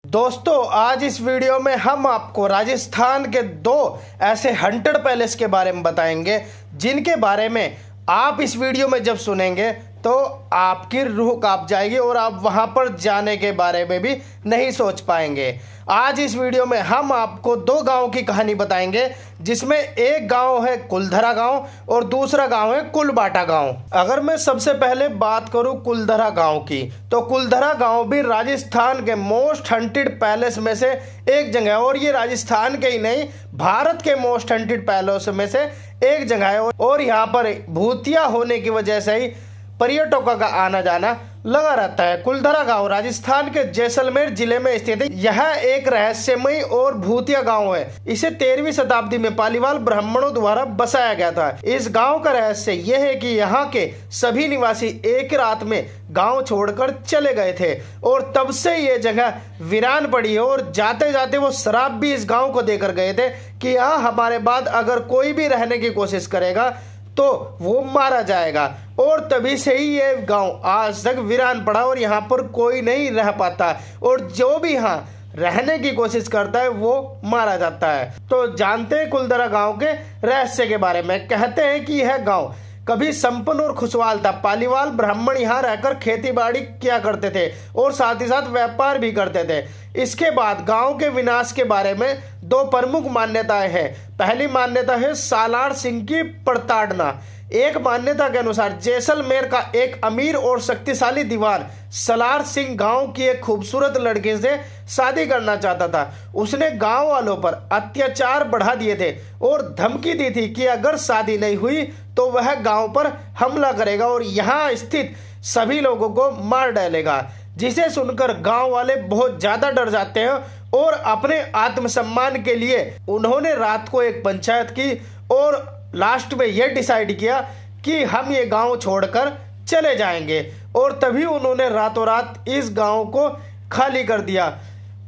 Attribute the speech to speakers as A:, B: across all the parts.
A: दोस्तों, आज इस वीडियो में हम आपको राजस्थान के दो ऐसे हंटेड पैलेस के बारे में बताएंगे जिनके बारे में आप इस वीडियो में जब सुनेंगे तो आपकी रूह कांप जाएगी और आप वहां पर जाने के बारे में भी नहीं सोच पाएंगे। आज इस वीडियो में हम आपको दो गांव की कहानी बताएंगे, जिसमें एक गांव है कुलधरा गांव और दूसरा गांव है कुलबाटा गांव। अगर मैं सबसे पहले बात करूं कुलधरा गांव की, तो कुलधरा गांव भी राजस्थान के मोस्ट हंटेड पैलेस में से एक जगह है और ये राजस्थान के ही नहीं, भारत के मोस्ट हंटेड पैलेस में से एक जगह है। और यहाँ पर भूतिया होने की वजह से ही पर्यटकों का आना जाना लगा रहता है। कुलधरा गांव राजस्थान के जैसलमेर जिले में स्थित है। यह एक रहस्यमयी और भूतिया गांव है। इसे 13वीं शताब्दी में पालीवाल ब्राह्मणों द्वारा बसाया गया था। इस गांव का रहस्य यह है कि यहाँ के सभी निवासी एक रात में गांव छोड़कर चले गए थे और तब से ये जगह वीरान पड़ी है। और जाते जाते वो शराब भी इस गांव को देकर गए थे कि यहाँ हमारे बाद अगर कोई भी रहने की कोशिश करेगा तो वो मारा जाएगा। और तभी से ही ये गांव आज तक वीरान पड़ा और यहाँ पर कोई नहीं रह पाता और जो भी यहाँ रहने की कोशिश करता है वो मारा जाता है। तो जानते हैं कुलधरा गांव के रहस्य के बारे में। कहते हैं कि यह गांव कभी संपन्न और खुशहाल था। पालीवाल ब्राह्मण यहाँ रहकर खेती बाड़ी किया करते थे और साथ ही साथ व्यापार भी करते थे। इसके बाद गांव के विनाश के बारे में दो प्रमुख मान्यताएं हैं। पहली मान्यता है सालार सिंह की प्रताड़ना। एक मान्यता के अनुसार जैसलमेर का एक अमीर और शक्तिशाली दीवान सालार सिंह गांव की एक खूबसूरत लड़की से शादी करना चाहता था। उसने गांव वालों पर अत्याचार बढ़ा दिए थे और धमकी दी थी कि अगर शादी नहीं हुई तो वह गांव पर हमला करेगा और यहाँ स्थित सभी लोगों को मार डालेगा। जिसे सुनकर गांव वाले बहुत ज्यादा डर जाते हैं और अपने आत्मसम्मान के लिए उन्होंने रात को एक पंचायत की और लास्ट में यह डिसाइड किया कि हम ये गांव छोड़कर चले जाएंगे। और तभी उन्होंने रातों रात इस गांव को खाली कर दिया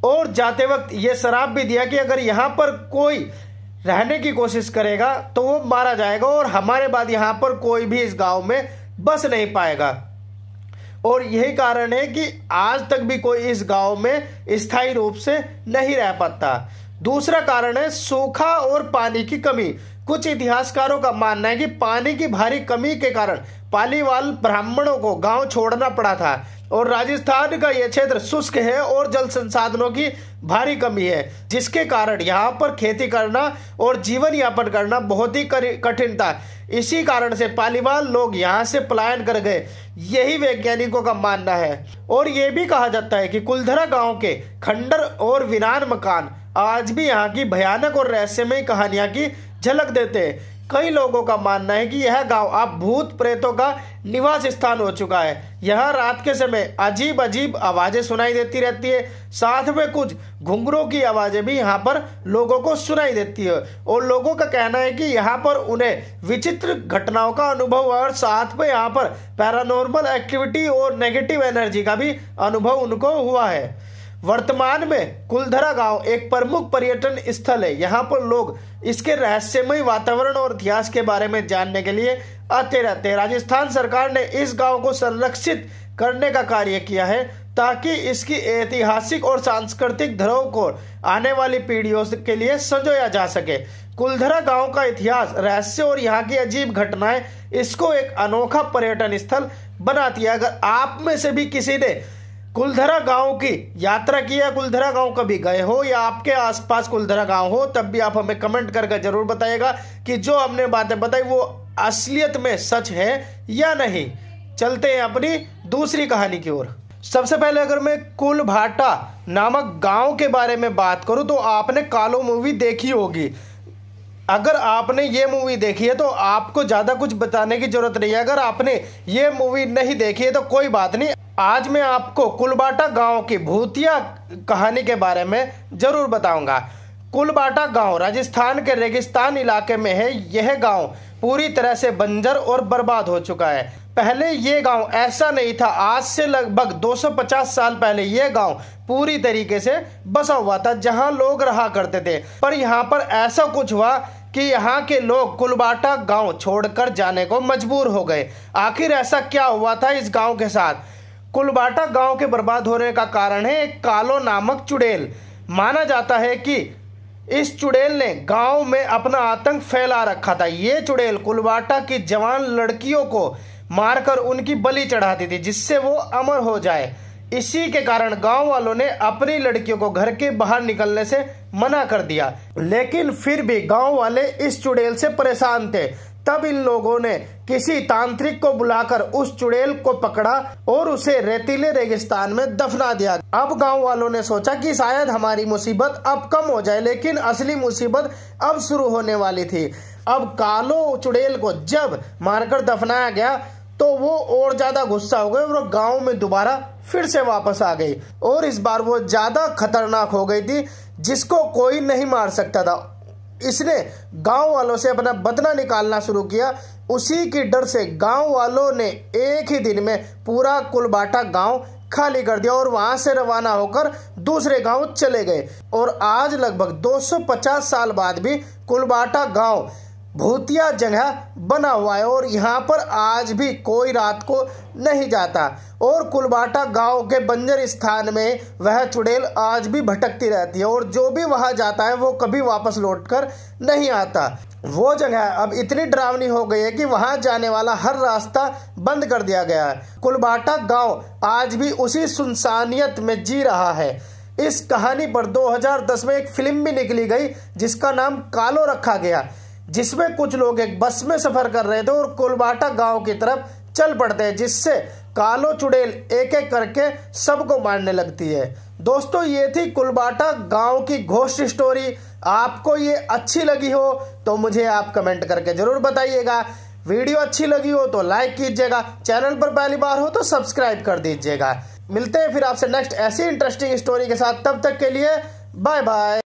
A: और जाते वक्त ये शराप भी दिया कि अगर यहाँ पर कोई रहने की कोशिश करेगा तो वो मारा जाएगा और हमारे बाद यहाँ पर कोई भी इस गांव में बस नहीं पाएगा। और यही कारण है कि आज तक भी कोई इस गांव में स्थायी रूप से नहीं रह पाता। दूसरा कारण है सूखा और पानी की कमी। कुछ इतिहासकारों का मानना है कि पानी की भारी कमी के कारण पालीवाल ब्राह्मणों को गांव छोड़ना पड़ा था और राजस्थान का यह क्षेत्र शुष्क है और जल संसाधनों की भारी कमी है, जिसके कारण यहाँ पर खेती करना और जीवन यापन करना बहुत ही कठिन था। इसी कारण से पालीवाल लोग यहाँ से पलायन कर गए, यही वैज्ञानिकों का मानना है। और ये भी कहा जाता है कि कुलधरा गांव के खंडर और वीरान मकान आज भी यहाँ की भयानक और रहस्यमय कहानियां की झलक देते हैं। कई लोगों का मानना है कि यह गांव अब भूत प्रेतों का निवास स्थान हो चुका है। यह रात के समय अजीब अजीब आवाजें सुनाई देती रहती है, साथ में कुछ घुंघरों की आवाजें भी यहाँ पर लोगों को सुनाई देती है। और लोगों का कहना है कि यहाँ पर उन्हें विचित्र घटनाओं का अनुभव और साथ में यहाँ पर पैरानॉर्मल एक्टिविटी और नेगेटिव एनर्जी का भी अनुभव उनको हुआ है। वर्तमान में कुलधरा गांव एक प्रमुख पर्यटन स्थल है। यहाँ पर लोग इसके रहस्यमय वातावरण और इतिहास के बारे में जानने के लिए आते रहते हैं। राजस्थान सरकार ने इस गांव को संरक्षित करने का कार्य किया है ताकि इसकी ऐतिहासिक और सांस्कृतिक धरोहर को आने वाली पीढ़ियों के लिए संजोया जा सके। कुलधरा गांव का इतिहास, रहस्य और यहाँ की अजीब घटनाएं इसको एक अनोखा पर्यटन स्थल बनाती है। अगर आप में से भी किसी ने कुलधरा गांव की यात्रा की है, कुलधरा गांव कभी गए हो या आपके आसपास कुलधरा गांव हो, तब भी आप हमें कमेंट करके जरूर बताइएगा कि जो हमने बातें बताई वो असलियत में सच है या नहीं। चलते हैं अपनी दूसरी कहानी की ओर। सबसे पहले अगर मैं कुलबाटा नामक गांव के बारे में बात करूं तो आपने कालो मूवी देखी होगी। अगर आपने ये मूवी देखी है तो आपको ज्यादा कुछ बताने की जरूरत नहीं है। अगर आपने ये मूवी नहीं देखी है तो कोई बात नहीं, आज मैं आपको कुलबाटा गांव की भूतिया कहानी के बारे में जरूर बताऊंगा। कुलबाटा गांव राजस्थान के रेगिस्तान इलाके में है। यह गांव पूरी तरह से बंजर और बर्बाद हो चुका है। पहले ये गांव ऐसा नहीं था। आज से लगभग 250 साल पहले यह गांव पूरी तरीके से बसा हुआ था, जहां लोग रहा करते थे। पर यहाँ पर ऐसा कुछ हुआ कि यहाँ के लोग कुलबाटा गांव छोड़कर जाने को मजबूर हो गए। आखिर ऐसा क्या हुआ था इस गांव के साथ? कुलबाटा गांव के बर्बाद होने का कारण है एक कालो नामक चुड़ैल। माना जाता है कि इस चुड़ैल ने गांव में अपना आतंक फैला रखा था। ये चुड़ैल कुलबाटा की जवान लड़कियों को मारकर उनकी बलि चढ़ाती थी जिससे वो अमर हो जाए। इसी के कारण गांव वालों ने अपनी लड़कियों को घर के बाहर निकलने से मना कर दिया, लेकिन फिर भी गांव वाले इस चुड़ैल से परेशान थे। तब इन लोगों ने किसी तांत्रिक को बुलाकर उस चुड़ैल को पकड़ा और उसे रेतीले रेगिस्तान में दफना दिया। अब गांव वालों ने सोचा कि शायद हमारी मुसीबत अब कम हो जाए, लेकिन असली मुसीबत अब शुरू होने वाली थी। अब कालो चुड़ैल को जब मारकर दफनाया गया तो वो और ज्यादा गुस्सा हो गए और गांव में दोबारा फिर से वापस आ गई, और इस बार वो ज्यादा खतरनाक हो गई थी जिसको कोई नहीं मार सकता था। इसने गांव वालों से अपना बदला निकालना शुरू किया। उसी की डर से गांव वालों ने एक ही दिन में पूरा कुलबाटा गांव खाली कर दिया और वहां से रवाना होकर दूसरे गांव चले गए। और आज लगभग 250 साल बाद भी कुलबाटा गांव भूतिया जगह बना हुआ है और यहाँ पर आज भी कोई रात को नहीं जाता। और कुलबाटा गांव के बंजर स्थान में वह चुड़ैल आज भी भटकती रहती है और जो भी वहां जाता है वो कभी वापस लौटकर नहीं आता। वो जगह अब इतनी डरावनी हो गई है कि वहां जाने वाला हर रास्ता बंद कर दिया गया है। कुलबाटा गांव आज भी उसी सुनसानियत में जी रहा है। इस कहानी पर 2010 में एक फिल्म भी निकली गई जिसका नाम कालो रखा गया, जिसमें कुछ लोग एक बस में सफर कर रहे थे और कुलबाटा गांव की तरफ चल पड़ते हैं, जिससे कालो चुड़ैल एक एक करके सबको मारने लगती है। दोस्तों, ये थी कुलबाटा गांव की घोस्ट स्टोरी। आपको ये अच्छी लगी हो तो मुझे आप कमेंट करके जरूर बताइएगा। वीडियो अच्छी लगी हो तो लाइक कीजिएगा, चैनल पर पहली बार हो तो सब्सक्राइब कर दीजिएगा। मिलते हैं फिर आपसे नेक्स्ट ऐसी इंटरेस्टिंग स्टोरी के साथ, तब तक के लिए बाय बाय।